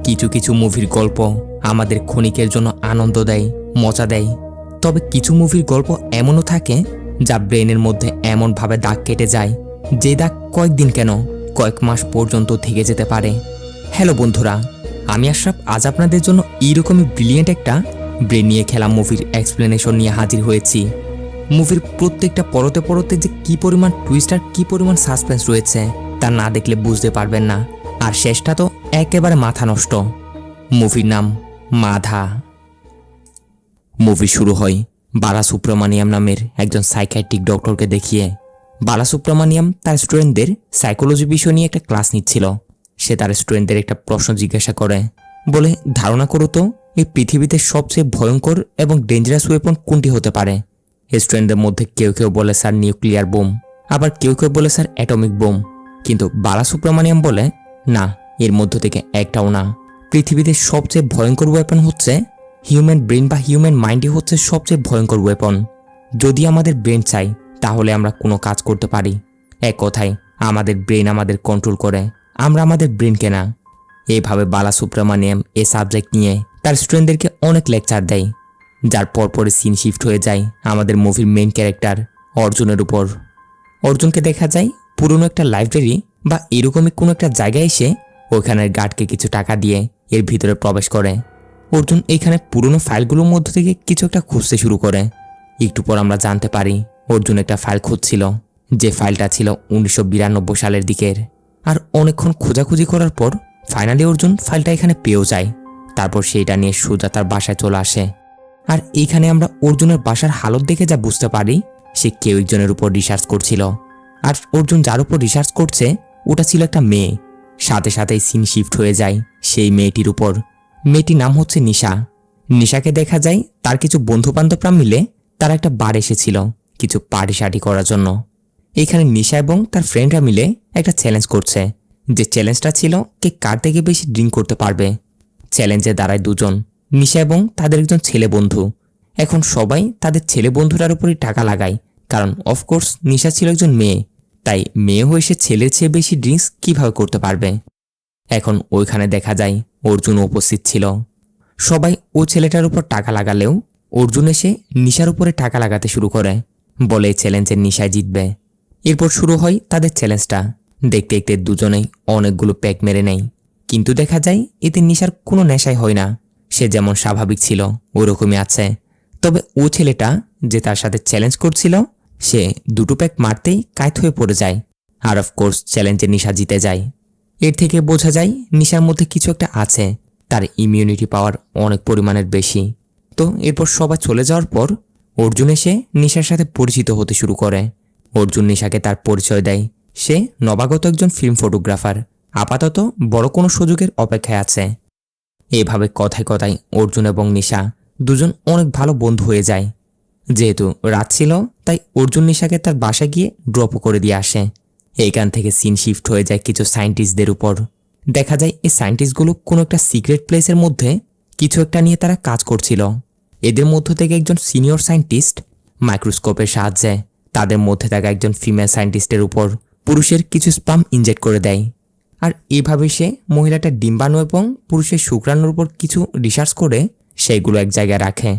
কিছু কিছু মুভির গল্প আমাদের ক্ষণিকের জন্য আনন্দ দেয়, মজা দেয়। তবে কিছু মুভির গল্প এমনও থাকে যা ব্রেনের মধ্যে এমনভাবে দাগ কেটে যায়, যে দাগ কয়েকদিন কেন কয়েক মাস পর্যন্ত থেকে যেতে পারে। হ্যালো বন্ধুরা, আমি আশরাফ আজ আপনাদের জন্য এইরকমই ব্রিলিয়েন্ট একটা ব্রেন নিয়ে খেলা মুভির এক্সপ্লেনেশন নিয়ে হাজির হয়েছি। মুভির প্রত্যেকটা পরতে পরতে যে কী পরিমাণ টুইস্ট আর কী পরিমাণ সাসপেন্স রয়েছে তা না দেখলে বুঝতে পারবেন না, আর শেষটা তো একেবারে মাথা নষ্ট। মুভির নাম মাধা। মুভি শুরু হয় বালাসুব্রামানিয়াম নামের একজন সাইকিয়াট্রিক ডক্টরকে দেখিয়ে। বালাসুব্রামানিয়াম তার স্টুডেন্টদের সাইকোলজি বিষয় নিয়ে একটা ক্লাস নিচ্ছিল। সে তার স্টুডেন্টদের একটা প্রশ্ন জিজ্ঞাসা করে, বলে, ধারণা করো তো এই পৃথিবীতে সবচেয়ে ভয়ঙ্কর এবং ডেঞ্জারাস ওয়েপন কোনটি হতে পারে? স্টুডেন্টদের মধ্যে কেউ কেউ বলে স্যার নিউক্লিয়ার বোম, আবার কেউ কেউ বলে স্যার অ্যাটমিক বোম। কিন্তু বালাসুব্রামানিয়াম বলে, না, এর মধ্য থেকে একটাও না। পৃথিবীতে সবচেয়ে ভয়ঙ্কর ওয়েপন হচ্ছে হিউম্যান ব্রেন বা হিউম্যান মাইন্ডই হচ্ছে সবচেয়ে ভয়ঙ্কর ওয়েপন। যদি আমাদের ব্রেন চাই তাহলে আমরা কোনো কাজ করতে পারি। এক কথায় আমাদের ব্রেন আমাদের কন্ট্রোল করে, আমরা আমাদের ব্রেনকে না। এইভাবে বালাসুব্রামানিয়াম এ সাবজেক্ট নিয়ে তার স্টুডেন্টদেরকে অনেক লেকচার দেয়, যার পরপরে সিন শিফট হয়ে যায় আমাদের মুভির মেইন ক্যারেক্টার অর্জুনের উপর। অর্জুনকে দেখা যায় পুরনো একটা লাইব্রেরি বা এরকমই কোনো একটা জায়গায় এসে ওইখানের গার্ডকে কিছু টাকা দিয়ে এর ভিতরে প্রবেশ করে। অর্জুন এইখানে পুরনো ফাইলগুলোর মধ্য থেকে কিছু একটা খুঁজতে শুরু করে। একটু পর আমরা জানতে পারি অর্জুন একটা ফাইল খুঁজছিল, যে ফাইলটা ছিল 1992 সালের দিকের। আর অনেকক্ষণ খোঁজাখুঁজি করার পর ফাইনালি অর্জুন ফাইলটা এখানে পেয়েও যায়। তারপর সেইটা নিয়ে সোজা তার বাসায় চলে আসে। আর এইখানে আমরা অর্জুনের বাসার হালত দেখে যা বুঝতে পারি, সে কেউ একজনের উপর রিসার্চ করছিল। আর অর্জুন যার উপর রিসার্চ করছে ওটা ছিল একটা মেয়ে। সাথে সাথেই সিন শিফট হয়ে যায় সেই মেয়েটির উপর। মেয়েটির নাম হচ্ছে নিশা। নিশাকে দেখা যায় তার কিছু বন্ধুবান্ধবরা মিলে তারা একটা বার এসেছিল কিছু পার্টি শার্টি করার জন্য। এখানে নিশা এবং তার ফ্রেন্ডরা মিলে একটা চ্যালেঞ্জ করছে, যে চ্যালেঞ্জটা ছিল কে কার থেকে বেশি ড্রিঙ্ক করতে পারবে। চ্যালেঞ্জে দাঁড়ায় দুজন, নিশা এবং তাদের একজন ছেলে বন্ধু। এখন সবাই তাদের ছেলে বন্ধুটার উপরই টাকা লাগায়, কারণ অফকোর্স নিশা ছিল একজন মেয়ে, তাই মেয়ে হয়ে সে ছেলের চেয়ে বেশি ড্রিঙ্কস কিভাবে করতে পারবে। এখন ওইখানে দেখা যায় অর্জুন উপস্থিত ছিল। সবাই ও ছেলেটার উপর টাকা লাগালেও অর্জুন এসে নিশার উপরে টাকা লাগাতে শুরু করে, বলে এই চ্যালেঞ্জের নিশায় জিতবে। এরপর শুরু হয় তাদের চ্যালেঞ্জটা। দেখতে দেখতে দুজনেই অনেকগুলো প্যাক মেরে নেয়, কিন্তু দেখা যায় এতে নিশার কোনো নেশাই হয় না। সে যেমন স্বাভাবিক ছিল ওরকমই আছে। তবে ও ছেলেটা যে তার সাথে চ্যালেঞ্জ করছিল, সে দুটো প্যাক মারতেই কাইত হয়ে পড়ে যায়। আর অফকোর্স চ্যালেঞ্জে নিশা জিতে যায়। এর থেকে বোঝা যায় নিশার মধ্যে কিছু একটা আছে, তার ইমিউনিটি পাওয়ার অনেক পরিমাণের বেশি। তো এরপর সবাই চলে যাওয়ার পর অর্জুন এসে নিশার সাথে পরিচিত হতে শুরু করে। অর্জুন নিশাকে তার পরিচয় দেয় সে নবাগত একজন ফিল্ম ফটোগ্রাফার, আপাতত বড় কোনো সুযোগের অপেক্ষায় আছে। এভাবে কথায় কথায় অর্জুন এবং নিশা দুজন অনেক ভালো বন্ধু হয়ে যায়। যেহেতু রাত ছিল তাই অর্জুন নিশাকে তার বাসায় গিয়ে ড্রপও করে দিয়ে আসে। এইখান থেকে সিন শিফট হয়ে যায় কিছু সায়েন্টিস্টদের উপর। দেখা যায় এই সায়েন্টিস্টগুলো কোনো একটা সিক্রেট প্লেসের মধ্যে কিছু একটা নিয়ে তারা কাজ করছিল। এদের মধ্য থেকে একজন সিনিয়র সায়েন্টিস্ট মাইক্রোস্কোপের সাহায্যে তাদের মধ্যে থাকা একজন ফিমেল সায়েন্টিস্টের উপর পুরুষের কিছু স্পাম ইনজেক্ট করে দেয়। আর এইভাবে সে মহিলাটার ডিম্বাণু এবং পুরুষের শুক্রাণুর উপর কিছু রিসার্চ করে সেইগুলো এক জায়গায় রাখে।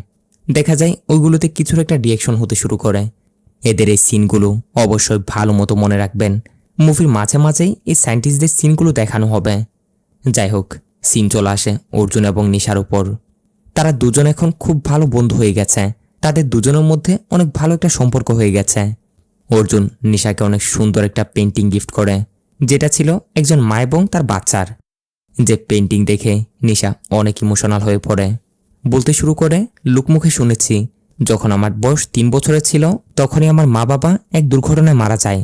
দেখা যায় ওইগুলোতে কিছুর একটা রিয়াকশন হতে শুরু করে। এদের এই সিনগুলো অবশ্যই ভালো মতো মনে রাখবেন, মুভির মাঝে মাঝেই এই সায়েন্টিস্টদের সিনগুলো দেখানো হবে। যাই হোক, সিন চলে আসে অর্জুন এবং নিশার উপর। তারা দুজন এখন খুব ভালো বন্ধু হয়ে গেছে, তাদের দুজনের মধ্যে অনেক ভালো একটা সম্পর্ক হয়ে গেছে। অর্জুন নিশাকে অনেক সুন্দর একটা পেন্টিং গিফট করে, যেটা ছিল একজন মা এবং তার বাচ্চার। যে পেন্টিং দেখে নিশা অনেক ইমোশনাল হয়ে পড়ে। বলতে শুরু করে, লোকমুখে শুনেছি যখন আমার বয়স 3 বছরের ছিল তখনই আমার মা বাবা এক দুর্ঘটনায় মারা যায়।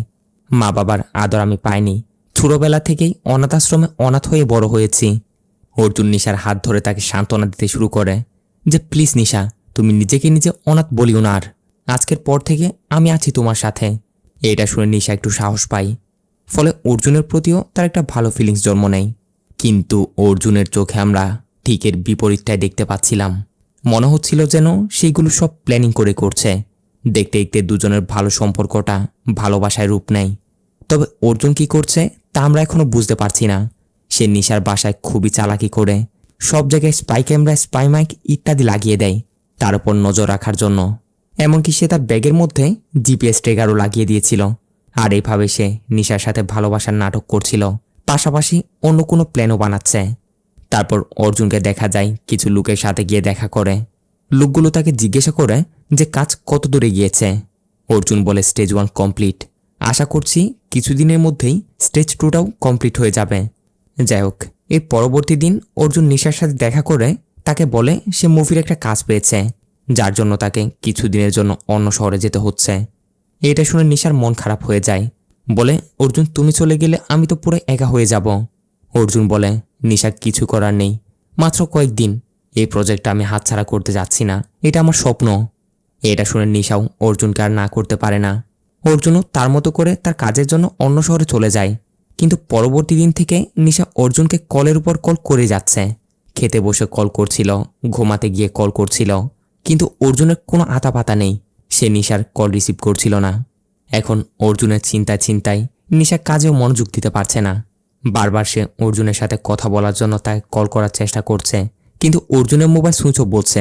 মা বাবার আদর আমি পাইনি, ছোটবেলা থেকেই অনাথ আশ্রমে অনাথ হয়ে বড় হয়েছি। অর্জুন নিশার হাত ধরে তাকে সান্ত্বনা দিতে শুরু করে যে প্লিজ নিশা, তুমি নিজেকে নিজে অনাথ বলিও না, আর আজকের পর থেকে আমি আছি তোমার সাথে। এটা শুনে নিশা একটু সাহস পাই, ফলে অর্জুনের প্রতিও তার একটা ভালো ফিলিংস জন্ম নেয়। কিন্তু অর্জুনের চোখে আমরা ঠিক এর বিপরীতটাই দেখতে পাচ্ছিলাম। মনে হচ্ছিল যেন সেইগুলো সব প্ল্যানিং করে করছে। দেখতে দেখতে দুজনের ভালো সম্পর্কটা ভালোবাসায় রূপ নেয়। তবে অর্জুন কি করছে তা আমরা এখনো বুঝতে পারছি না। সে নিশার বাসায় খুবই চালাকি করে সব জায়গায় স্পাই ক্যামেরা, স্পাই মাইক ইত্যাদি লাগিয়ে দেয় তার উপর নজর রাখার জন্য। এমনকি সে তার ব্যাগের মধ্যে জিপিএস ট্র্যাকারও লাগিয়ে দিয়েছিল। আর এইভাবে সে নিশার সাথে ভালোবাসার নাটক করছিল, পাশাপাশি অন্য কোনো প্ল্যানও বানাচ্ছে। তারপর অর্জুনকে দেখা যায় কিছু লোকের সাথে গিয়ে দেখা করে। লোকগুলো তাকে জিজ্ঞাসা করে যে কাজ কত দূরে গিয়েছে। অর্জুন বলে স্টেজ 1 কমপ্লিট, আশা করছি কিছুদিনের মধ্যেই স্টেজ 2টাও কমপ্লিট হয়ে যাবে। যাই হোক, এর পরবর্তী দিন অর্জুন নিশার সাথে দেখা করে তাকে বলে সে মুভির একটা কাজ পেয়েছে, যার জন্য তাকে কিছুদিনের জন্য অন্য শহরে যেতে হচ্ছে। এটা শুনে নিশার মন খারাপ হয়ে যায়, বলে অর্জুন তুমি চলে গেলে আমি তো পুরো একা হয়ে যাব। অর্জুন বলে নিশার কিছু করার নেই, মাত্র কয়েকদিন, এই প্রজেক্টটা আমি হাতছাড়া করতে যাচ্ছি না, এটা আমার স্বপ্ন। এটা শুনে নিশাও অর্জুনকে আর না করতে পারে না। অর্জুনও তার মতো করে তার কাজের জন্য অন্য শহরে চলে যায়। কিন্তু পরবর্তী দিন থেকে নিশা অর্জুনকে কলের উপর কল করে যাচ্ছে। খেতে বসে কল করছিল, ঘুমাতে গিয়ে কল করছিল, কিন্তু অর্জুনের কোনো আতাপাতা নেই। সে নিশার কল রিসিভ করছিল না। এখন অর্জুনের চিন্তায় নিশা কাজেও মনোযোগ দিতে পারছে না। বারবার সে অর্জুনের সাথে কথা বলার জন্য তাকে কল করার চেষ্টা করছে, কিন্তু অর্জুনের মোবাইল সুইচ অফ বলছে।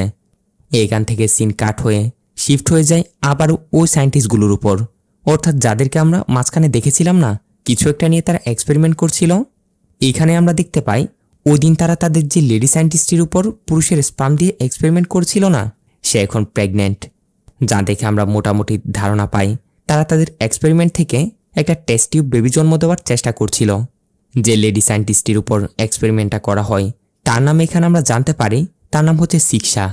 এইখান থেকে সিন কাট হয়ে শিফট হয়ে যায় আবারও ওই সায়েন্টিস্টগুলোর উপর, অর্থাৎ যাদেরকে আমরা মাঝখানে দেখেছিলাম না, কিছু একটা নিয়ে তারা এক্সপেরিমেন্ট করছিল। এইখানে আমরা দেখতে পাই ওই দিন তারা তাদের যে লেডি সায়েন্টিস্টের উপর পুরুষের স্পাম দিয়ে এক্সপেরিমেন্ট করছিল না, সে এখন প্রেগনেন্ট। যা দেখে আমরা মোটামুটি ধারণা পাই তারা তাদের এক্সপেরিমেন্ট থেকে একটা টেস্ট টিউব বেবি জন্ম দেওয়ার চেষ্টা করছিল। যে লেডি সায়েন্টিস্টের উপর এক্সপেরিমেন্টটা করা হয় তার নাম এখানে আমরা জানতে পারি, তার নাম হচ্ছে শিক্ষা।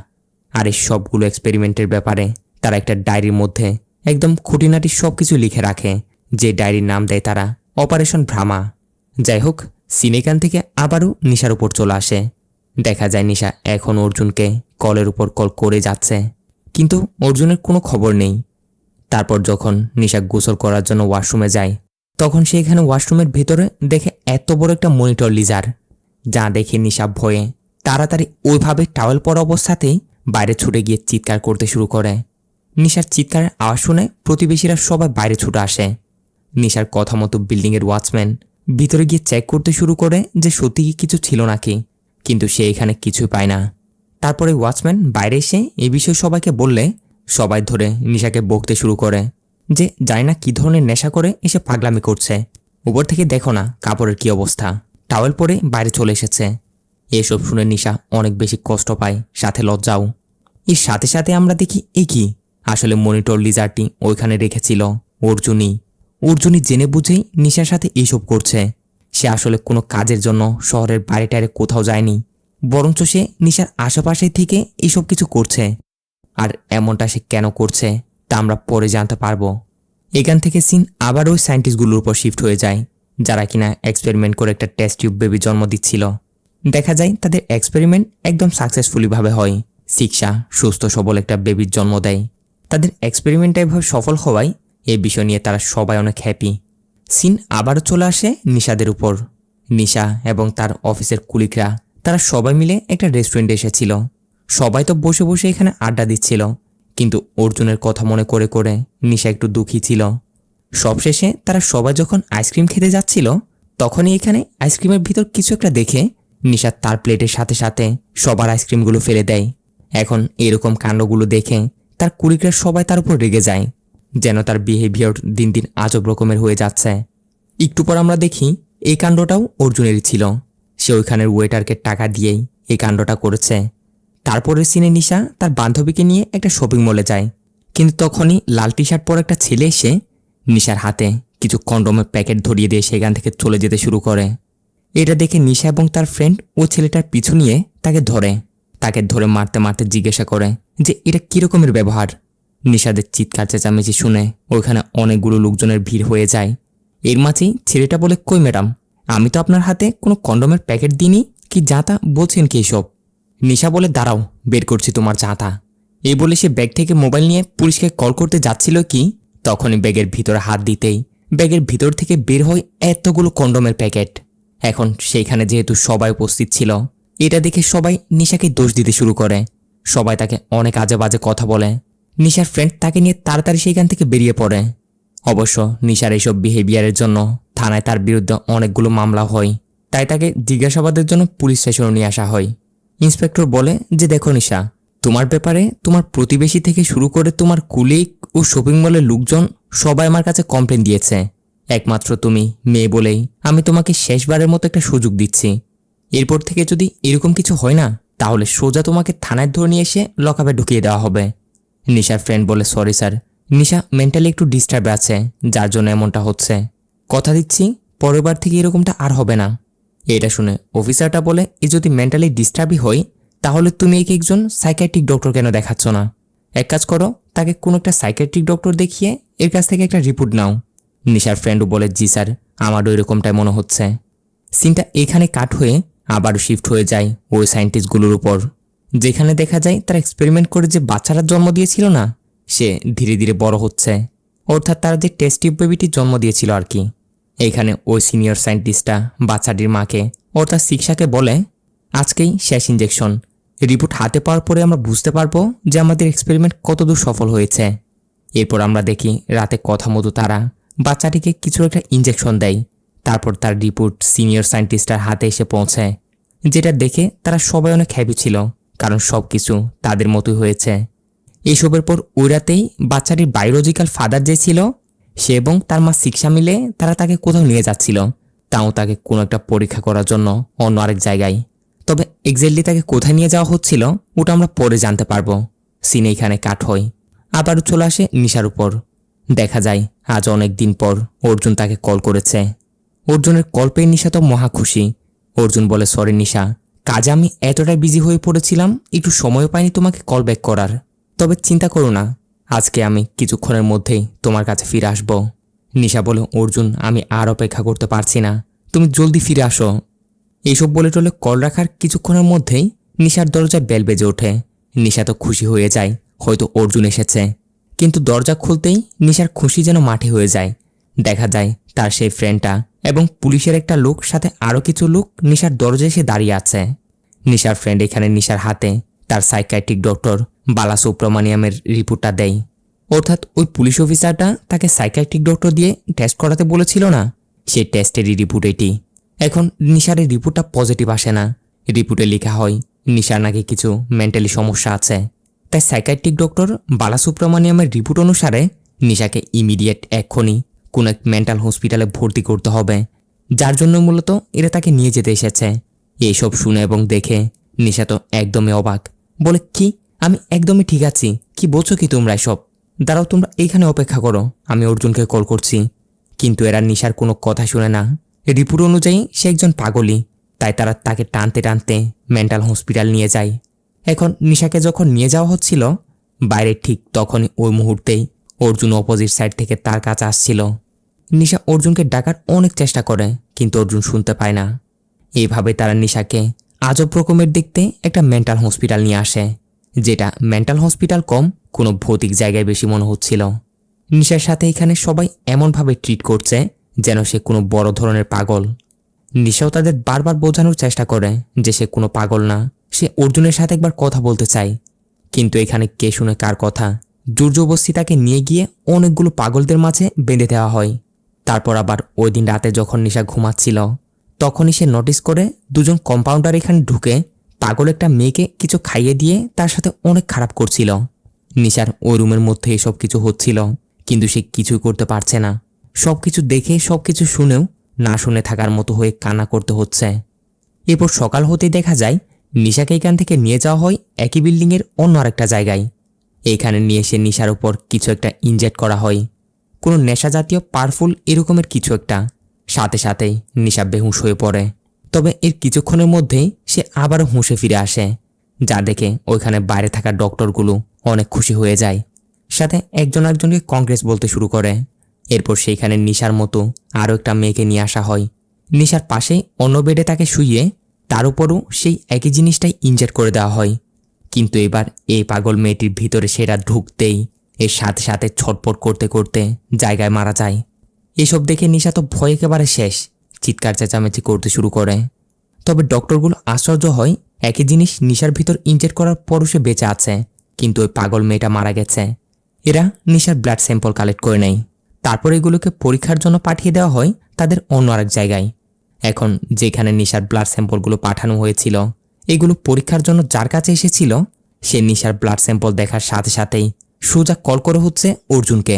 আর এই সবগুলো এক্সপেরিমেন্টের ব্যাপারে তারা একটা ডায়েরির মধ্যে একদম খুঁটিনাটি সব কিছু লিখে রাখে, যে ডায়েরির নাম দেয় তারা অপারেশন ভ্রামা। যাই হোক, সিনেকান থেকে আবারও নিশার উপর চলে আসে। দেখা যায় নিশা এখন অর্জুনকে কলের উপর কল করে যাচ্ছে, কিন্তু অর্জুনের কোনো খবর নেই। তারপর যখন নিশা গোসল করার জন্য ওয়াশরুমে যায়, তখন সে এখানে ওয়াশরুমের ভেতরে দেখে এত বড় একটা মনিটর লিজার, যা দেখে নিশা ভয়ে তাড়াতাড়ি ওইভাবে টাওয়েল পরা অবস্থাতেই বাইরে ছুটে গিয়ে চিৎকার করতে শুরু করে। নিশার চিৎকারের আওয়াজ শুনে প্রতিবেশীরা সবাই বাইরে ছুটে আসে। নিশার কথা মতো বিল্ডিংয়ের ওয়াচম্যান ভিতরে গিয়ে চেক করতে শুরু করে যে সত্যি কি কিছু ছিল নাকি, কিন্তু সে এখানে কিছুই পায় না। তারপরে ওয়াচম্যান বাইরে এসে এই বিষয়ে সবাইকে বললে সবাই ধরে নিশাকে বকতে শুরু করে যে জানি না কী ধরনের নেশা করে এসে পাগলামি করছে, উপর থেকে দেখো না কাপড়ের কি অবস্থা, টাওয়েল পরে বাইরে চলে এসেছে। এসব শুনে নিশা অনেক বেশি কষ্ট পায়, সাথে লজ্জাও। এর সাথে সাথে আমরা দেখি এ কি, আসলে মনিটর লিজারটি ওইখানে রেখেছিল অর্জুনই জেনে বুঝেই নিশার সাথে এইসব করছে। সে আসলে কোনো কাজের জন্য শহরের বাইরে কোথাও যায়নি, বরঞ্চ সে নিশার আশেপাশে থেকে এইসব কিছু করছে। আর এমনটা সে কেন করছে তা আমরা পরে জানতে পারবো। এখান থেকে সিন আবার ওই সায়েন্টিস্টগুলোর উপর শিফট হয়ে যায়, যারা কিনা এক্সপেরিমেন্ট করে একটা টেস্ট টিউব বেবি জন্ম দিচ্ছিল। দেখা যায় তাদের এক্সপেরিমেন্ট একদম সাকসেসফুলিভাবে হয়। শিক্ষা সুস্থ সবল একটা বেবির জন্ম দেয়। তাদের এক্সপেরিমেন্টটা এভাবে সফল হওয়ায় এই বিষয় নিয়ে তারা সবাই অনেক হ্যাপি। সিন আবারও চলে আসে নিশাদের উপর। নিশা এবং তার অফিসের কুলিকরা তারা সবাই মিলে একটা রেস্টুরেন্টে এসেছিল। সবাই তো বসে বসে এখানে আড্ডা দিচ্ছিল, কিন্তু অর্জুনের কথা মনে করে করে নিশা একটু দুঃখী ছিল। সবশেষে তারা সবাই যখন আইসক্রিম খেতে যাচ্ছিল, তখনই এখানে আইসক্রিমের ভিতর কিছু একটা দেখে নিশা তার প্লেটের সাথে সাথে সবার আইসক্রিমগুলো ফেলে দেয়। এখন এরকম কাণ্ডগুলো দেখে তার কুলিকরা সবাই তার উপর রেগে যায়, যেন তার বিহেভিয়ার দিন দিন আজব রকমের হয়ে যাচ্ছে। একটু পর আমরা দেখি এই কাণ্ডটাও অর্জুনেরই ছিল। সে ওইখানের ওয়েটারকে টাকা দিয়েই এই কাণ্ডটা করেছে। তারপরের সিনে নিশা তার বান্ধবীকে নিয়ে একটা শপিং মলে যায়, কিন্তু তখনই লাল টি শার্ট পরা একটা ছেলে এসে নিশার হাতে কিছু কন্ডোমের প্যাকেট ধরিয়ে দিয়ে সেখান থেকে চলে যেতে শুরু করে। এটা দেখে নিশা এবং তার ফ্রেন্ড ও ছেলেটার পিছু নিয়ে তাকে ধরে মারতে মারতে জিজ্ঞাসা করে যে এটা কীরকমের ব্যবহার। নিশাদের চিৎকার চেঁচামেচি শুনে ওইখানে অনেকগুলো লোকজনের ভিড় হয়ে যায়। এর মাঝেই ছেলেটা বলে, কই ম্যাডাম, আমি তো আপনার হাতে কোনো কন্ডোমের প্যাকেট দিইনি, কি যাতা বলছেন কি এসব? নিশা বলে, দাঁড়াও, বের করছি তোমার যাতা। এই বলে সে ব্যাগ থেকে মোবাইল নিয়ে পুলিশকে কল করতে যাচ্ছিল কি তখনই ব্যাগের ভিতরে হাত দিতেই ব্যাগের ভিতর থেকে বের হয় এতগুলো কন্ডোমের প্যাকেট। এখন সেইখানে যেহেতু সবাই উপস্থিত ছিল, এটা দেখে সবাই নিশাকে দোষ দিতে শুরু করে। সবাই তাকে অনেক আজে বাজে কথা বলে। নিশার ফ্রেন্ড তাকে নিয়ে তাড়াতাড়ি সেইখান থেকে বেরিয়ে পড়ে। অবশ্য নিশার এইসব বিহেভিয়ারের জন্য থানায় তার বিরুদ্ধে অনেকগুলো মামলা হয়। তাই তাকে জিজ্ঞাসাবাদের জন্য পুলিশ স্টেশনে নিয়ে আসা হয়। ইন্সপেক্টর বলে যে দেখো নিশা, তোমার ব্যাপারে তোমার প্রতিবেশী থেকে শুরু করে তোমার কুলিগ ও শপিং মলের লোকজন সবাই আমার কাছে কমপ্লেন দিয়েছে। একমাত্র তুমি মেয়ে বলেই আমি তোমাকে শেষবারের মতো একটা সুযোগ দিচ্ছি। এরপর থেকে যদি এরকম কিছু হয় না, তাহলে সোজা তোমাকে থানায় ধরে নিয়ে এসে লকআপে ঢুকিয়ে দেওয়া হবে। নিশার ফ্রেন্ড বলে সরি স্যার, নিশা মেন্টালি একটু ডিস্টার্ব আছে, যার জন্য এমনটা হচ্ছে। কথা দিচ্ছি পরের বার থেকে এরকমটা আর হবে না। এটা শুনে অফিসারটা বলে এ যদি মেন্টালি ডিস্টার্বই হয়, তাহলে তুমি একে একজন সাইকিয়াট্রিক ডক্টর কেন দেখাচ্ছ না? এক কাজ করো, তাকে কোনো একটা সাইকিয়াট্রিক ডক্টর দেখিয়ে এর কাছ থেকে একটা রিপোর্ট নাও। নিশার ফ্রেন্ডও বলে জি স্যার, আমারও এরকমটাই মনে হচ্ছে। সিনটা এখানে কাট হয়ে আবারও শিফট হয়ে যায় ওই সায়েন্টিস্টগুলোর উপর, যেখানে দেখা যায় তারা এক্সপেরিমেন্ট করে যে বাচ্চারা জন্ম দিয়েছিল না, সে ধীরে ধীরে বড় হচ্ছে। অর্থাৎ তারা যে টেস্ট টিউব বেবিটির জন্ম দিয়েছিল আর কি। এইখানে ওই সিনিয়র সায়েন্টিস্টটা বাচ্চাটির মাকে অর্থাৎ শিক্ষাকে বলে আজকেই শেষ ইঞ্জেকশন। রিপোর্ট হাতে পাওয়ার পরে আমরা বুঝতে পারবো যে আমাদের এক্সপেরিমেন্ট কতদূর সফল হয়েছে। এরপর আমরা দেখি রাতে কথা মতো তারা বাচ্চাটিকে কিছু একটা ইঞ্জেকশন দেয়। তারপর তার রিপোর্ট সিনিয়র সায়েন্টিস্টটার হাতে এসে পৌঁছায়, যেটা দেখে তারা সবাই অনেক হ্যাপি ছিল, কারণ সব কিছু তাদের মতোই হয়েছে। এইসবের পর ওই রাতেই বাচ্চাটির বায়োলজিক্যাল ফাদার যে ছিল, সে এবং তার মা শিক্ষা মিলে তারা তাকে কোথাও নিয়ে যাচ্ছিল, তাও তাকে কোনো একটা পরীক্ষা করার জন্য অন্য আরেক জায়গায়। তবে এক্স্যাক্টলি তাকে কোথায় নিয়ে যাওয়া হচ্ছিল ওটা আমরা পরে জানতে পারবো। সিন এইখানে কাট হয়, আবারও চলে আসে নিশার উপর। দেখা যায় আজ অনেক দিন পর অর্জুন তাকে কল করেছে। অর্জুনের কল পেয়ে নিশা তো মহা খুশি। অর্জুন বলে সরি নিশা, কাজে আমি এতটাই বিজি হয়ে পড়েছিলাম, একটু সময়ও পাইনি তোমাকে কল ব্যাক করার। তবে চিন্তা করো না, আজকে আমি কিছুক্ষণের মধ্যেই তোমার কাছে ফিরে আসব। নিশা বলে অর্জুন আমি আর অপেক্ষা করতে পারছি না, তুমি জলদি ফিরে আসো। এইসব বলে টলে কল রাখার কিছুক্ষণের মধ্যেই নিশার দরজায় বেল বেজে ওঠে। নিশা তো খুশি হয়ে যায় হয়তো অর্জুন এসেছে, কিন্তু দরজা খুলতেই নিশার খুশি যেন মাটি হয়ে যায়। দেখা যায় তার সেই ফ্রেন্ডটা এবং পুলিশের একটা লোক সাথে আরও কিছু লোক নিশার দরজায় এসে দাঁড়িয়ে আছে। নিশার ফ্রেন্ড এখানে নিশার হাতে তার সাইকিয়াট্রিক ডক্টর বালাসুব্রমণিয়ামের রিপোর্টটা দেয়। অর্থাৎ ওই পুলিশ অফিসারটা তাকে সাইকিয়াট্রিক ডক্টর দিয়ে টেস্ট করাতে বলেছিল না, সেই টেস্টেরই রিপোর্ট এটি। এখন নিশার এই রিপোর্টটা পজিটিভ আসে না। রিপোর্টে লেখা হয় নিশার নাকি কিছু মেন্টালি সমস্যা আছে। তাই সাইকিয়াট্রিক ডক্টর বালাসুব্রমণিয়ামের রিপোর্ট অনুসারে নিশাকে ইমিডিয়েট এক্ষুনি কোনো এক মেন্টাল হসপিটালে ভর্তি করতে হবে, যার জন্য মূলত এরা তাকে নিয়ে যেতে এসেছে। এইসব শুনে এবং দেখে নিশা তো একদমই অবাক, বলে কি আমি একদমই ঠিক আছি, কি বলছো কি তোমরা এসব? দাঁড়াও, তোমরা এইখানে অপেক্ষা করো, আমি অর্জুনকে কল করছি। কিন্তু এরা নিশার কোনো কথা শুনে না। রিপোর্ট অনুযায়ী সে একজন পাগলই, তাই তারা তাকে টানতে টানতে মেন্টাল হসপিটাল নিয়ে যায়। এখন নিশাকে যখন নিয়ে যাওয়া হচ্ছিল, বাইরে ঠিক তখনই ওই মুহূর্তেই অর্জুন অপোজিট সাইড থেকে তার কাছে আসছিল। নিশা অর্জুনকে ডাকার অনেক চেষ্টা করে, কিন্তু অর্জুন শুনতে পায় না। এইভাবে তারা নিশাকে আজব রকমের দেখতে একটা মেন্টাল হসপিটাল নিয়ে আসে, যেটা মেন্টাল হসপিটাল কম কোনো ভৌতিক জায়গায় বেশি মনে হচ্ছিল। নিশার সাথে এখানে সবাই এমনভাবে ট্রিট করছে যেন সে কোনো বড় ধরনের পাগল। নিশাও তাদের বারবার বোঝানোর চেষ্টা করে যে সে কোনো পাগল না, সে অর্জুনের সাথে একবার কথা বলতে চায়। কিন্তু এখানে কে শুনে কার কথা? জোরজবস্তি তাকে নিয়ে গিয়ে অনেকগুলো পাগলদের মাঝে বেঁধে দেওয়া হয়। তারপর আবার ওই দিন রাতে যখন নিশা ঘুমাচ্ছিল, তখনই সে নোটিস করে দুজন কম্পাউন্ডার এখানে ঢুকে পাগল একটা মেয়েকে কিছু খাইয়ে দিয়ে তার সাথে অনেক খারাপ করছিল। নিশার ওই রুমের মধ্যে এসব কিছু হচ্ছিল, কিন্তু সে কিছুই করতে পারছে না। সবকিছু দেখে সবকিছু শুনেও না শুনে থাকার মতো হয়ে কান্না করতে হচ্ছে। এরপর সকাল হতেই দেখা যায় নিশাকে এখান থেকে নিয়ে যাওয়া হয় একই বিল্ডিংয়ের অন্য আরেকটা জায়গায়। এইখানে নিয়ে এসে নিশার উপর কিছু একটা ইনজেক্ট করা হয়, কোনো নেশা জাতীয় পাওয়ারফুল এরকমের কিছু একটা। সাথে সাথেই নিশা বেহুশ হয়ে পড়ে। তবে এর কিছুক্ষণের মধ্যেই সে আবারও হুঁশে ফিরে আসে, যা দেখে ওইখানে বাইরে থাকা ডক্টরগুলো অনেক খুশি হয়ে যায়। সাথে একজন একজনকে কংগ্রেস বলতে শুরু করে। এরপর সেইখানে নিশার মতো আরও একটা মেয়েকে নিয়ে আসা হয়। নিশার পাশেই অন্য বেডে তাকে শুইয়ে তার উপরও সেই একই জিনিসটাই ইনজেক্ট করে দেওয়া হয়। কিন্তু এবার এই পাগল মেয়েটির ভিতরে সেরা ঢুকতেই এর সাথে সাথে ছটপট করতে করতে জায়গায় মারা যায়। এসব দেখে নিশা তো ভয় একেবারে শেষ, চিৎকার চেঁচামেচি করতে শুরু করে। তবে ডক্টরগুলো আশ্চর্য হয়, একই জিনিস নিশার ভিতর ইনজেক্ট করার পরও সে বেঁচে আছে, কিন্তু ওই পাগল মেয়েটা মারা গেছে। এরা নিশার ব্লাড স্যাম্পল কালেক্ট করে নেয়। তারপর এগুলোকে পরীক্ষার জন্য পাঠিয়ে দেওয়া হয় তাদের অন্য আরেক জায়গায়। এখন যেখানে নিশার ব্লাড স্যাম্পলগুলো পাঠানো হয়েছিল, এগুলো পরীক্ষার জন্য যার কাছে এসেছিল, সে নিশার ব্লাড স্যাম্পল দেখার সাথে সাথেই সোজা কল করে হচ্ছে অর্জুনকে।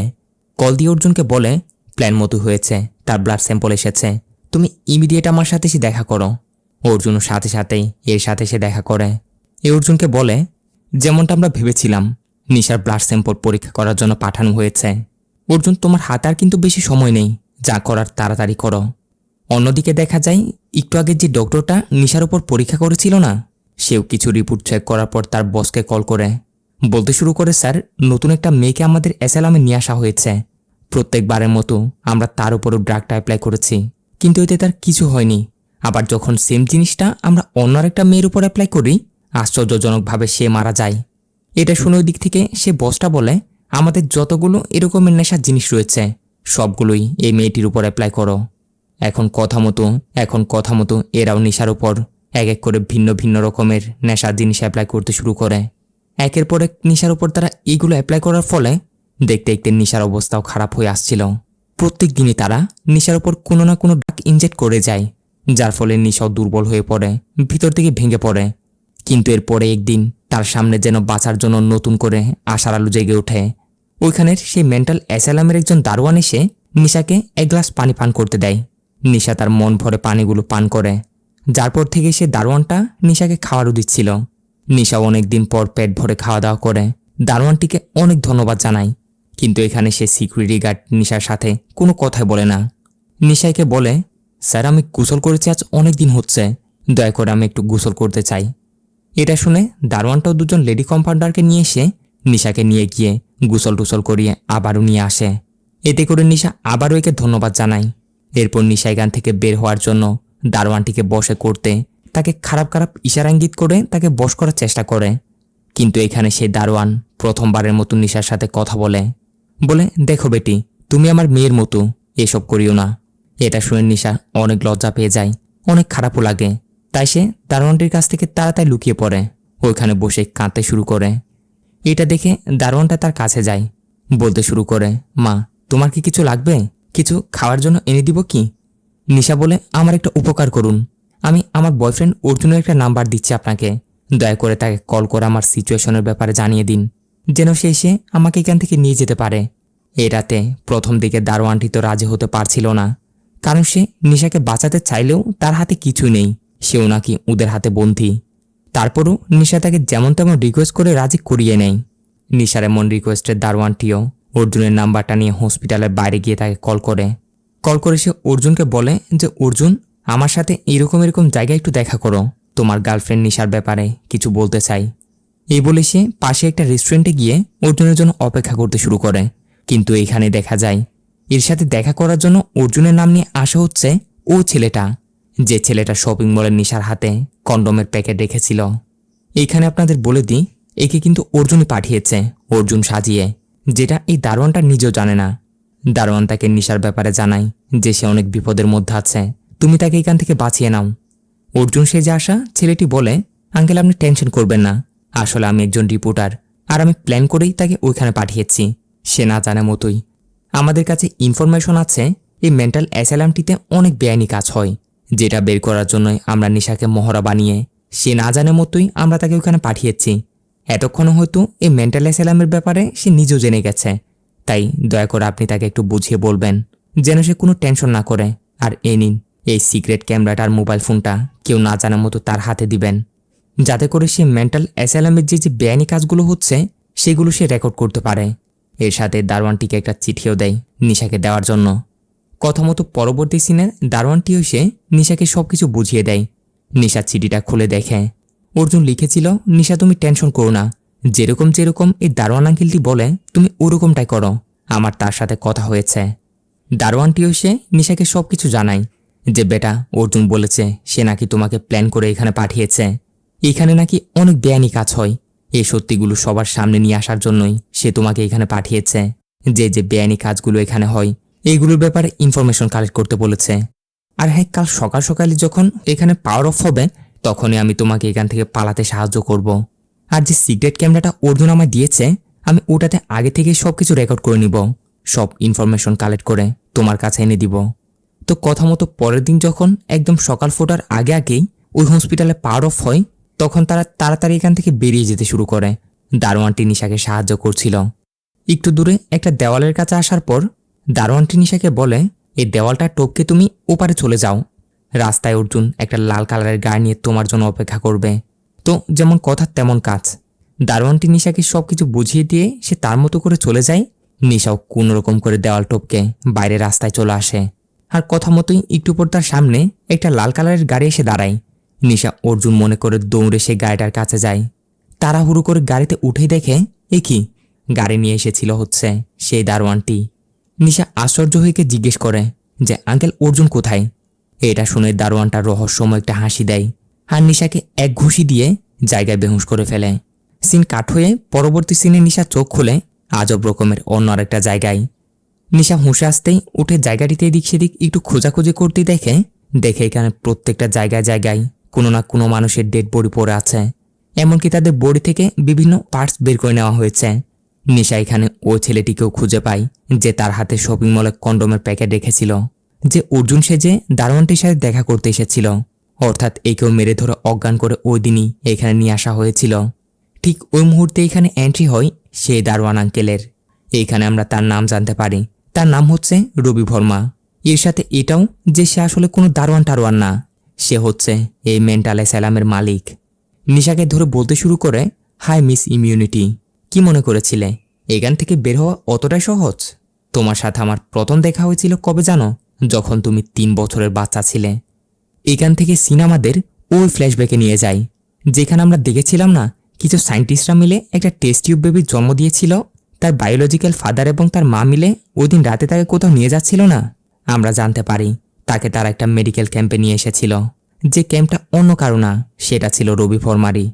কল দিয়ে অর্জুনকে বলে, প্ল্যান মতো হয়েছে, তার ব্লাড স্যাম্পল এসেছে, তুমি ইমিডিয়েট আমার সাথে এসে দেখা করো। অর্জুনও সাথে সাথেই এর সাথে সে দেখা করে। অর্জুনকে বলে, যেমনটা আমরা ভেবেছিলাম, নিশার ব্লাড স্যাম্পল পরীক্ষা করার জন্য পাঠানো হয়েছে। অর্জুন, তোমার হাতে আর কিন্তু বেশি সময় নেই, যা করার তাড়াতাড়ি করো। অন্যদিকে দেখা যায়, একটু আগে যে ডক্টরটা নিশার উপর পরীক্ষা করেছিল না, সেও কিছু রিপোর্ট চেক করার পর তার বসকে কল করে বলতে শুরু করে, স্যার, নতুন একটা মেয়েকে আমাদের অ্যাসাইলামে নিয়ে আসা হয়েছে। প্রত্যেকবারের মতো আমরা তার উপরও ড্রাগটা অ্যাপ্লাই করেছি, কিন্তু এতে তার কিছু হয়নি। আবার যখন সেম জিনিসটা আমরা অন্য একটা মেয়ের উপর অ্যাপ্লাই করি, আশ্চর্যজনকভাবে সে মারা যায়। এটা শুনে ওই দিক থেকে সে বসটা বলে, আমাদের যতগুলো এরকমের নেশার জিনিস রয়েছে সবগুলোই এই মেয়েটির উপর অ্যাপ্লাই করো। এখন কথা মতো এরাও নেশার উপর এক এক করে ভিন্ন ভিন্ন রকমের নেশার জিনিস অ্যাপ্লাই করতে শুরু করে। একের পর এক নেশার উপর তারা এইগুলো অ্যাপ্লাই করার ফলে দেখতে দেখতে নেশার অবস্থাও খারাপ হয়ে আসছিল। প্রত্যেক দিনই তারা নেশার উপর কোনো না কোনো ড্রাগ ইনজেক্ট করে যায়, যার ফলে নেশাও দুর্বল হয়ে পড়ে, ভিতর থেকে ভেঙে পড়ে। কিন্তু এরপরে একদিন তার সামনে যেন বাঁচার জন্য নতুন করে আশার আলো জেগে ওঠে। ওইখানের সেই মেন্টাল অ্যাসাইলামের একজন দারোয়ান এসে নিশাকে এক গ্লাস পানি পান করতে দেয়। নিশা তার মন ভরে পানিগুলো পান করে, যার পর থেকে সে দারোয়ানটা নিশাকে খাওয়ারও দিচ্ছিল। নিশা অনেকদিন পর পেট ভরে খাওয়া দাওয়া করে দারোয়ানটিকে অনেক ধন্যবাদ জানায়। কিন্তু এখানে সে সিকিউরিটি গার্ড নিশার সাথে কোনো কথাই বলে না। নিশাকে বলে, স্যার, আমি গোসল করেছি, আজ অনেক দিন হচ্ছে, দয়া করে আমি একটু গোসল করতে চাই। এটা শুনে দারোয়ানটাও দুজন লেডি কম্পাউন্ডারকে নিয়ে এসে নিশাকে নিয়ে গিয়ে গোসল টুসল করিয়ে আবারও নিয়ে আসে। এতে করে নিশা আবারও একে ধন্যবাদ জানায়। এরপর নিশা এখান থেকে বের হওয়ার জন্য দারোয়ানটিকে বসে করতে তাকে খারাপ খারাপ ইশারা ইঙ্গিত করে তাকে বশ করার চেষ্টা করে। কিন্তু এখানে সেই দারোয়ান প্রথমবারের মতো নিশার সাথে কথা বলে, দেখো বেটি, তুমি আমার মেয়ের মতো, এসব করিও না। এটা শুনে নিশা অনেক লজ্জা পেয়ে যায়, অনেক খারাপও লাগে। তাই সে দারোয়ানটির কাছ থেকে তাড়াতাড়ি লুকিয়ে পড়ে, ওইখানে বসে কাঁদতে শুরু করে। এটা দেখে দারোয়ানটা তার কাছে যায়, বলতে শুরু করে, মা, তোমার কি কিছু লাগবে? কিছু খাওয়ার জন্য এনে দিব কি? নিশা বলে, আমার একটা উপকার করুন, আমি আমার বয়ফ্রেন্ড অর্জুনের একটা নাম্বার দিচ্ছি আপনাকে, দয়া করে তাকে কল করে আমার সিচুয়েশনের ব্যাপারে জানিয়ে দিন, যেন সে এসে আমাকে এখান থেকে নিয়ে যেতে পারে। এই রাতে প্রথম দিকে দারোয়ানটি তো রাজি হতে পারছিল না, কারণ সে নিশাকে বাঁচাতে চাইলেও তার হাতে কিছু নেই, সেও নাকি ওদের হাতে বন্দী। তারপরও নিশা তাকে যেমন তেমন রিকোয়েস্ট করে রাজি করিয়ে নেয়। নিশার এমন রিকোয়েস্টের দারোয়ানটিও অর্জুনের নাম্বারটা নিয়ে হসপিটালের বাইরে গিয়ে তাকে কল করে সে অর্জুনকে বলে যে, অর্জুন, আমার সাথে এরকম জায়গায় একটু দেখা করো, তোমার গার্লফ্রেন্ড নিশার ব্যাপারে কিছু বলতে চাই। এই বলে সে পাশে একটা রেস্টুরেন্টে গিয়ে অর্জুনের জন্য অপেক্ষা করতে শুরু করে। কিন্তু এখানে দেখা যায় এর সাথে দেখা করার জন্য অর্জুনের নাম নিয়ে আসা হচ্ছে ও ছেলেটা, যে ছেলেটা শপিং মলের নিশার হাতে কন্ডোমের প্যাকেট রেখেছিল। এইখানে আপনাদের বলে দিই, একে কিন্তু অর্জুনই পাঠিয়েছে, অর্জুন সাজিয়ে, যেটা এই দারোয়ানটা নিজেও জানে না। দারোয়ান তাকে নিশার ব্যাপারে জানায় যে সে অনেক বিপদের মধ্যে আছে, তুমি তাকে এখান থেকে বাঁচিয়ে নাও। অর্জুন সেজে আসা ছেলেটি বলে, আঙ্কেল, আপনি টেনশন করবেন না, আসলে আমি একজন রিপোর্টার, আর আমি প্ল্যান করেই তাকে ওইখানে পাঠিয়েছি, সে না জানে মতোই। আমাদের কাছে ইনফরমেশন আছে এই মেন্টাল অ্যাসাইলামটিতে অনেক বেআইনি কাজ হয়, যেটা বের করার জন্যই আমরা নিশাকে মহড়া বানিয়ে সে না জানে মতোই আমরা তাকে ওইখানে পাঠিয়েছি। এতক্ষণে হয়তো এই মেন্টাল অ্যাসাইলামের ব্যাপারে সে নিজেও জেনে গেছে, তাই দয়া করে আপনি তাকে একটু বুঝিয়ে বলবেন যেন সে কোনো টেনশন না করে। আর নিন, এই সিক্রেট ক্যামেরাটার মোবাইল ফোনটা কেউ না জানার মতো তার হাতে দিবেন, যাতে করে সে মেন্টাল অ্যাসাইলামের যে বেআইনি কাজগুলো হচ্ছে সেগুলো সে রেকর্ড করতে পারে। এর সাথে দারোয়ানটিকে একটা চিঠিও দেয় নিশাকে দেওয়ার জন্য। কথা মতো পরবর্তী সিনে দারোয়ানটি এসে নিশাকে সবকিছু বুঝিয়ে দেয়। নিশা চিঠিটা খুলে দেখে অর্জুন লিখেছিল, নিশা, তুমি টেনশন করো না, যেরকম এই দারোয়ান আঙ্কেলটি বলে তুমি ওরকমটাই করো, আমার তার সাথে কথা হয়েছে। দারোয়ানটি এসে নিশাকে সবকিছু জানায় যে, বেটা, অর্জুন বলেছে সে নাকি তোমাকে প্ল্যান করে এখানে পাঠিয়েছে, এখানে নাকি অনেক বেআইনি কাজ হয়, এই সত্যিগুলো সবার সামনে নিয়ে আসার জন্যই সে তোমাকে এখানে পাঠিয়েছে। যে বেআইনি কাজগুলো এখানে হয় এইগুলোর ব্যাপারে ইনফরমেশন কালেক্ট করতে বলেছে। আর হ্যাঁ, কাল সকাল সকালে যখন এখানে পাওয়ার অফ হবে তখনই আমি তোমাকে এখান থেকে পালাতে সাহায্য করব। আর যে সিক্রেট ক্যামেরাটা অর্জুন আমায় দিয়েছে, আমি ওটাতে আগে থেকে সবকিছু রেকর্ড করে নিব, সব ইনফরমেশন কালেক্ট করে তোমার কাছে এনে দিব। তো কথা মতো পরের দিন যখন একদম সকাল ফোটার আগে আগেই ওই হসপিটালে পাওয়ার অফ হয়, তখন তারা তাড়াতাড়ি এখান থেকে বেরিয়ে যেতে শুরু করে। দারোয়ানটি নিশাকে সাহায্য করছিল। একটু দূরে একটা দেওয়ালের কাছে আসার পর দারোয়ানটি নিশাকে বলে, এই দেওয়ালটা টপকে তুমি ওপারে চলে যাও। রাস্তায় অর্জুন একটা লাল কালারের গাড়ি নিয়ে তোমার জন্য অপেক্ষা করবে। তো যেমন কথা তেমন কাজ। দারোয়ানটি নিশাকে সবকিছু বুঝিয়ে দিয়ে সে তার মতো করে চলে যায়। নিশাও কোনোরকম করে দেওয়াল টপকে বাইরে রাস্তায় চলে আসে। আর কথা মতোই একটু পর তার সামনে একটা লাল কালারের গাড়ি এসে দাঁড়ায়। নিশা অর্জুন মনে করে দৌড়ে সে গাড়িটার কাছে যায়। তাড়াহুড়ো করে গাড়িতে উঠেই দেখে এ কি, গাড়ি নিয়ে এসেছিল হচ্ছে সেই দারোয়ানটি। নিশা আশ্চর্য হয়ে জিজ্ঞেস করে যে আঙ্কেল অর্জুন কোথায়। এটা শুনে দারোয়ানটা রহস্যময় একটা হাসি দেয় আর নিশাকে এক ঘুষি দিয়ে জায়গায় বেহুশ করে ফেলে। সিন কাট হয়ে পরবর্তী সিনে নিশা চোখ খুলে আজব রকমের অন্য আরেকটা জায়গায়। নিশা হুঁশে আসতেই উঠে জায়গাটিতে এদিক সেদিক একটু খোঁজাখুঁজি করতে দেখে এখানে প্রত্যেকটা জায়গায় জায়গায় কোনো না কোনো মানুষের ডেড বডি পড়ে আছে। এমনকি তাদের বডি থেকে বিভিন্ন পার্টস বের করে নেওয়া হয়েছে। নিশা এখানে ওই ছেলেটিকেও খুঁজে পায় যে তার হাতে শপিং মলে কন্ডোমের প্যাকেট রেখেছিল, যে অর্জুন সেজে দারোয়ানটির সাথে দেখা করতে এসেছিল। অর্থাৎ একেও মেরে ধরে অজ্ঞান করে ওই দিনই এখানে নিয়ে আসা হয়েছিল। ঠিক ওই মুহূর্তে এখানে এন্ট্রি হয় সেই দারোয়ান আঙ্কেলের। এইখানে আমরা তার নাম জানতে পারি। তার নাম হচ্ছে রবি ভর্মা। এর সাথে এটাও যে সে আসলে কোনো দারোয়ান টারোয়ান না, সে হচ্ছে এই মেন্টাল অ্যাসাইলামের মালিক। নিশাকে ধরে বলতে শুরু করে, হাই মিস ইমিউনিটি, কি মনে করেছিলে এখান থেকে বের হওয়া অতটাই সহজ? তোমার সাথে আমার প্রথম দেখা হয়েছিল কবে জানো? যখন তুমি 3 বছরের বাচ্চা ছিলে। এখান থেকে সিনেমাদের ওই ফ্ল্যাশব্যাকে নিয়ে যায়, যেখানে আমরা দেখেছিলাম না কিছু সায়েন্টিস্টরা মিলে একটা টেস্ট টিউব বেবির জন্ম দিয়েছিল। তার বায়োলজিক্যাল ফাদার এবং তার মা মিলে ওই দিন রাতে তাকে কোথাও নিয়ে যাচ্ছিল না। আমরা জানতে পারি তাকে তারা একটা মেডিকেল ক্যাম্পে নিয়ে এসেছিল, যে ক্যাম্পটা অন্য কারো না, সেটা ছিল রবি ভর্মারই।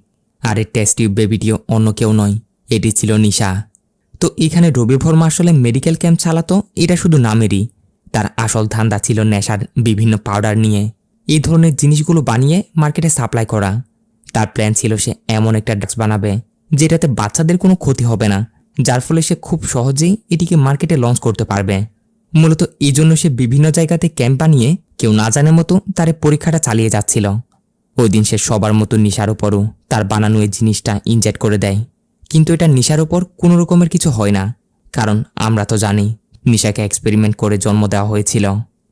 আর এই টেস্ট টিউব বেবিটিও অন্য কেউ নয়, এটি ছিল নিশা। তো এখানে রবি ভর্মা আসলে মেডিকেল ক্যাম্প চালাতো এটা শুধু নামেরই। তার আসল ধান্দা ছিল নেশার বিভিন্ন পাউডার নিয়ে এই ধরনের জিনিসগুলো বানিয়ে মার্কেটে সাপ্লাই করা। তার প্ল্যান ছিল সে এমন একটা ড্রাগস বানাবে যেটাতে বাচ্চাদের কোনো ক্ষতি হবে না, যার ফলে সে খুব সহজেই এটিকে মার্কেটে লঞ্চ করতে পারবে। মূলত এই জন্য সে বিভিন্ন জায়গাতে ক্যাম্প বানিয়ে কেউ না জানার মতো তার পরীক্ষাটা চালিয়ে যাচ্ছিল। ওই দিন সে সবার মতো নিশার ওপরও তার বানানো এই জিনিসটা ইনজেক্ট করে দেয়। কিন্তু এটা নিশার ওপর কোনো রকমের কিছু হয় না, কারণ আমরা তো জানি নিশাকে এক্সপেরিমেন্ট করে জন্ম দেওয়া হয়েছিল।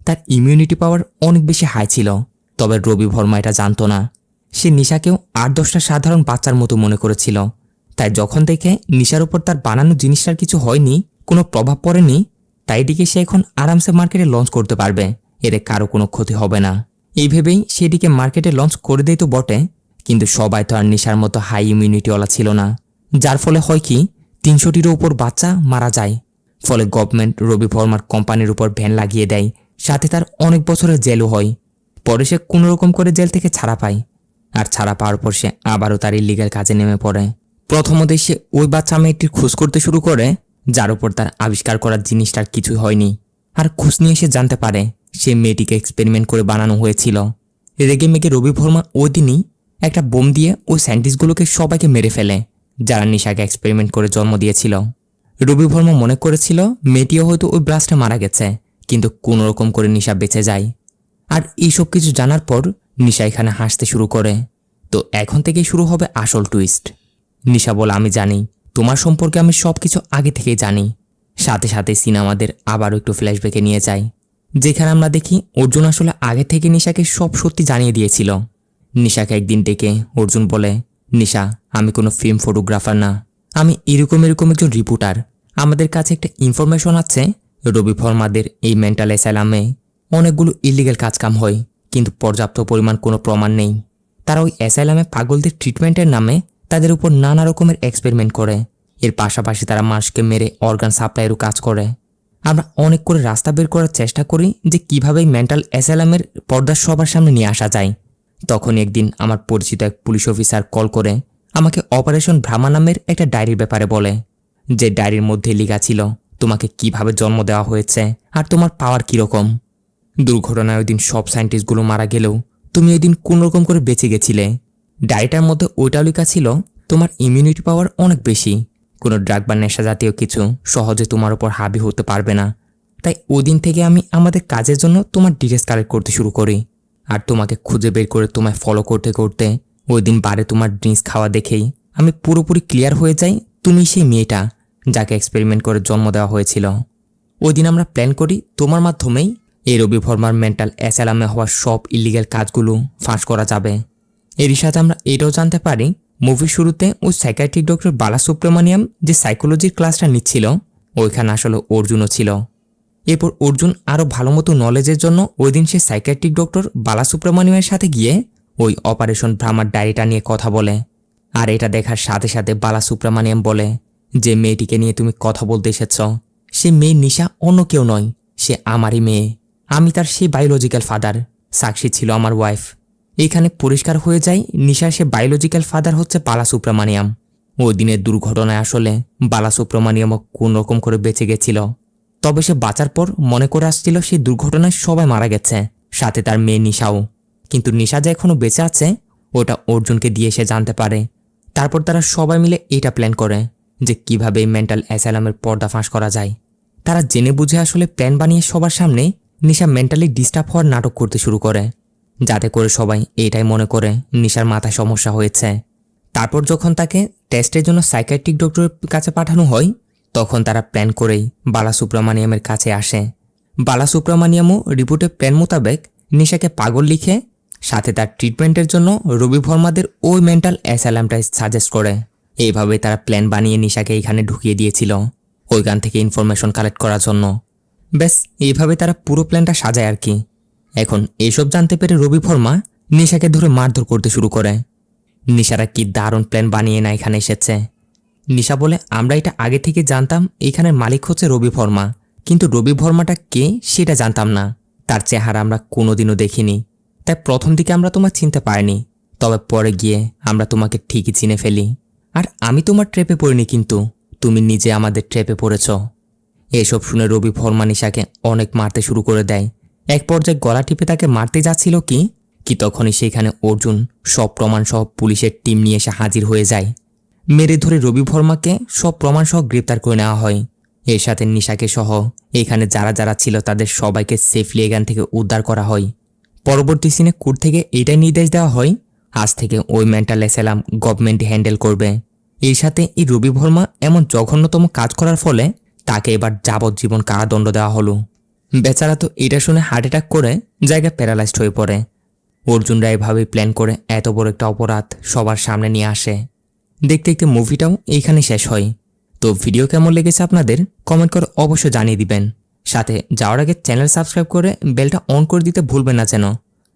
তার ইমিউনিটি পাওয়ার অনেক বেশি হাই ছিল। তবে রবি ভর্মা এটা জানতো না। সে নিশাকেও 8-10টা সাধারণ বাচ্চার মতো মনে করেছিল। তাই যখন দেখে নিশার উপর তার বানানো জিনিসটার কিছু হয়নি, কোনো প্রভাব পড়েনি, তাই এটিকে সে এখন আরামসে মার্কেটে লঞ্চ করতে পারবে, এতে কারো কোনো ক্ষতি হবে না। এই ভেবেই সেটিকে মার্কেটে লঞ্চ করে দেয় তো বটে, কিন্তু সবাই তো আর নিশার মতো হাই ইমিউনিটিওয়ালা ছিল না। যার ফলে হয় কি 300টিরও উপর বাচ্চা মারা যায়। ফলে গভর্নমেন্ট রবি ভর্মার কোম্পানির উপর ভ্যান লাগিয়ে দেয়, সাথে তার অনেক বছরের জেলও হয়। পরে সে কোনোরকম করে জেল থেকে ছাড়া পায়। আর ছাড়া পাওয়ার পর সে আবারও তার ইলিগাল কাজে নেমে পড়ে। প্রথমত সে ওই বাচ্চা মেয়েটির খোঁজ করতে শুরু করে, যার উপর তার আবিষ্কার করার জিনিসটার কিছুই হয়নি। আর খোঁজ নিয়ে সে জানতে পারে সে মেয়েটিকে এক্সপেরিমেন্ট করে বানানো হয়েছিল। রেগে মেগে রবি ভর্মা ওই দিনই একটা বোম দিয়ে ওই সায়েন্টিস্টগুলোকে সবাইকে মেরে ফেলে, যারা নিশাকে এক্সপেরিমেন্ট করে জন্ম দিয়েছিল। রবি ভর্মা মনে করেছিল মেয়েটিও হয়তো ওই ব্লাস্টে মারা গেছে, কিন্তু কোনোরকম করে নিশা বেঁচে যায়। আর এইসব কিছু জানার পর নিশা এখানে হাসতে শুরু করে। তো এখন থেকেই শুরু হবে আসল টুইস্ট। নিশা বলে, আমি জানি তোমার সম্পর্কে আমি সবকিছু আগে থেকেই জানি। সাথে সাথে সিনেমাদের আবারও একটু ফ্ল্যাশব্যাকে নিয়ে যায়, যেখানে আমরা দেখি অর্জুন আসলে আগে থেকে নিশাকে সব সত্যি জানিয়ে দিয়েছিল। নিশাকে একদিন ডেকে অর্জুন বলে, নিশা, আমি কোনো ফিল্ম ফটোগ্রাফার না, আমি এরকম একজন রিপোর্টার। আমাদের কাছে একটা ইনফরমেশন আছে, রবি ভর্মাদের এই মেন্টাল অ্যাসাইলামে অনেকগুলো ইলিগাল কাজকাম হয়, কিন্তু পর্যাপ্ত পরিমাণ কোনো প্রমাণ নেই। তারা ওই অ্যাসাইলামে পাগলদের ট্রিটমেন্টের নামে তাদের উপর নানা রকমের এক্সপেরিমেন্ট করে। এর পাশাপাশি তারা মানুষকে মেরে অর্গান সাপ্লাইয়েরও কাজ করে। আমরা অনেক করে রাস্তা বের করার চেষ্টা করি যে কীভাবে মেন্টাল অ্যাসাইলামের পর্দা সবার সামনে নিয়ে আসা যায়। তখন একদিন আমার পরিচিত এক পুলিশ অফিসার কল করে আমাকে অপারেশন ভ্রামা নামের একটা ডায়েরির ব্যাপারে বলে, যে ডায়েরির মধ্যে লেখা ছিল তোমাকে কিভাবে জন্ম দেওয়া হয়েছে আর তোমার পাওয়ার কীরকম। দুর্ঘটনায় ওই দিন সব সায়েন্টিস্টগুলো মারা গেলেও তুমি ওই দিন কোনোরকম করে বেঁচে গেছিলে। ডায়েরিটার মধ্যে ওইটাও লেখা ছিল তোমার ইমিউনিটি পাওয়ার অনেক বেশি, কোনো ড্রাগ বা নেশা জাতীয় কিছু সহজে তোমার উপর হাবি হতে পারবে না। তাই ওই দিন থেকে আমি আমাদের কাজের জন্য তোমার ডিটেলস কালেক্ট করতে শুরু করি। আর তোমাকে খুঁজে বের করে তোমায় ফলো করতে করতে ওই দিন বারে তোমার ড্রিঙ্কস খাওয়া দেখেই আমি পুরোপুরি ক্লিয়ার হয়ে যাই তুমি সেই মেয়েটা যাকে এক্সপেরিমেন্ট করে জন্ম দেওয়া হয়েছিল। ওই দিন আমরা প্ল্যান করি তোমার মাধ্যমেই এই রবি ভার্মার মেন্টাল অ্যাসাইলামে হওয়া সব ইলিগ্যাল কাজগুলো ফাঁস করা যাবে। এরই সাথে আমরা এটাও জানতে পারি মুভির শুরুতে ওই সাইকিয়াট্রিক ডক্টর বালাসুব্রমণিয়াম যে সাইকোলজির ক্লাসটা নিচ্ছিল ওইখানে আসলে অর্জুনও ছিল। এরপর অর্জুন আরও ভালো মতো নলেজের জন্য ওই দিন সে সাইকিয়াট্রিক ডক্টর বালাসুব্রমণিয়ামের সাথে গিয়ে ওই অপারেশন ভ্রামার ডায়েরিটা নিয়ে কথা বলে। আর এটা দেখার সাথে সাথে বালাসুব্রমণিয়াম বলে যে মেয়েটিকে নিয়ে তুমি কথা বলতে এসেছ সে মেয়ে নিশা অন্য কেউ নয়, সে আমারই মেয়ে। আমি তার সেই বায়োলজিক্যাল ফাদার, সাক্ষী ছিল আমার ওয়াইফ। এখানে পরিষ্কার হয়ে যায় নিশার সে বায়োলজিক্যাল ফাদার হচ্ছে বালাসুব্রমণিয়াম। ওই দিনের দুর্ঘটনায় আসলে বালাসুব্রমণিয়ামও কোন রকম করে বেঁচে গেছিল। তবে সে বাঁচার পর মনে করে আসছিল সেই দুর্ঘটনায় সবাই মারা গেছে, সাথে তার মেয়ে নিশাও। কিন্তু নিশা যে এখনও বেঁচে আছে ওটা অর্জুনকে দিয়ে সে জানতে পারে। তারপর তারা সবাই মিলে এটা প্ল্যান করে যে কিভাবে এই মেন্টাল অ্যাসাইলামের পর্দা ফাঁস করা যায়। তারা জেনে বুঝে আসলে প্ল্যান বানিয়ে সবার সামনে নিশা মেন্টালি ডিস্টার্ব হওয়ার নাটক করতে শুরু করে, যাতে করে সবাই এটাই মনে করে নিশার মাথায় সমস্যা হয়েছে। তারপর যখন তাকে টেস্টের জন্য সাইকিয়াট্রিক ডক্টরের কাছে পাঠানো হয় তখন তারা প্ল্যান করেই বালাসুব্রমণিয়ামের কাছে আসে। বালাসুব্রমণিয়ামও রিপোর্টের প্ল্যান মোতাবেক নিশাকে পাগল লিখে সাথে তার ট্রিটমেন্টের জন্য রবি ভার্মাদের ওই মেন্টাল অ্যাসাইলামটাই সাজেস্ট করে। এইভাবে তারা প্ল্যান বানিয়ে নিশাকে এখানে ঢুকিয়ে দিয়েছিল ওইখান থেকে ইনফরমেশন কালেক্ট করার জন্য। ব্যাস এইভাবে তারা পুরো প্ল্যানটা সাজায় আর কি। এখন এসব জানতে পেরে রবি ভার্মা নিশাকে ধরে মারধর করতে শুরু করে। নিশারা কি দারুণ প্ল্যান বানিয়ে না এখানে এসেছে। নিশা বলে আমরা এটা আগে থেকে জানতাম এখানের মালিক হচ্ছে রবি ভার্মা, কিন্তু রবি ভার্মাটা কে সেটা জানতাম না, তার চেহারা আমরা কোনোদিনও দেখিনি, তাই প্রথম দিকে আমরা তোমার চিনতে পারিনি। তবে পরে গিয়ে আমরা তোমাকে ঠিকই চিনে ফেলি। আর আমি তোমার ট্র্যাপে পড়িনি, কিন্তু তুমি নিজে আমাদের ট্র্যাপে পড়েছ। এসব শুনে রবি ভার্মা নিশাকে অনেক মারতে শুরু করে দেয়। এক পর্যায়ে গলা টিপে তাকে মারতে যাচ্ছিল কি তখনই সেখানে অর্জুন সব প্রমাণ সহ পুলিশের টিম নিয়ে এসে হাজির হয়ে যায়। মেরে ধরে রবি ভার্মাকে সব প্রমাণ সহ গ্রেপ্তার করে নেওয়া হয়। এর সাথে নিশাকে সহ এখানে যারা যারা ছিল তাদের সবাইকে সেফলি এখান থেকে উদ্ধার করা হয়। পরবর্তী সিনে কোর্ট থেকে এটাই নির্দেশ দেওয়া হয় আজ থেকে ওই মেন্টাল অ্যাসাইলাম গভর্নমেন্ট হ্যান্ডেল করবে। এর সাথে এই রবি ভার্মা এমন জঘন্যতম কাজ করার ফলে তাকে এবার যাবজ্জীবন কারাদণ্ড দেওয়া হলো। বেচারা তো এটা শুনে হার্ট অ্যাটাক করে জায়গায় প্যারালাইজড হয়ে পড়ে। অর্জুনরা এভাবেই প্ল্যান করে এত বড় একটা অপরাধ সবার সামনে নিয়ে আসে। দেখতে দেখতে মুভিটাও এইখানে শেষ হয়। তো ভিডিও কেমন লেগেছে আপনাদের কমেন্ট করে অবশ্যই জানিয়ে দিবেন। সাথে যাওয়ার আগে চ্যানেল সাবস্ক্রাইব করে বেলটা অন করে দিতে ভুলবেন না যেন।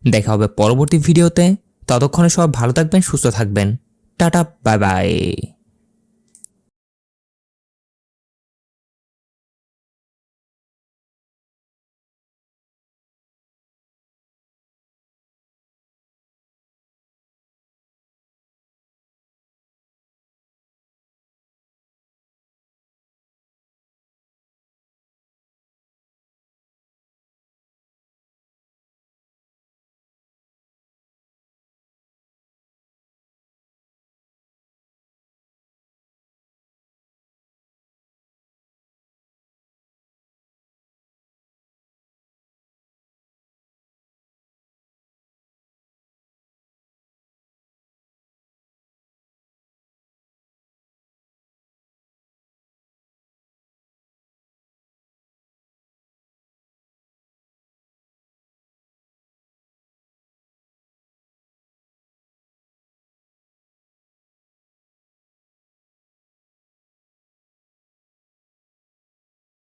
দেখা হবে পরবর্তী ভিডিওতে। ততক্ষণে সবাই ভালো থাকবেন, সুস্থ থাকবেন। Tata, bye bye.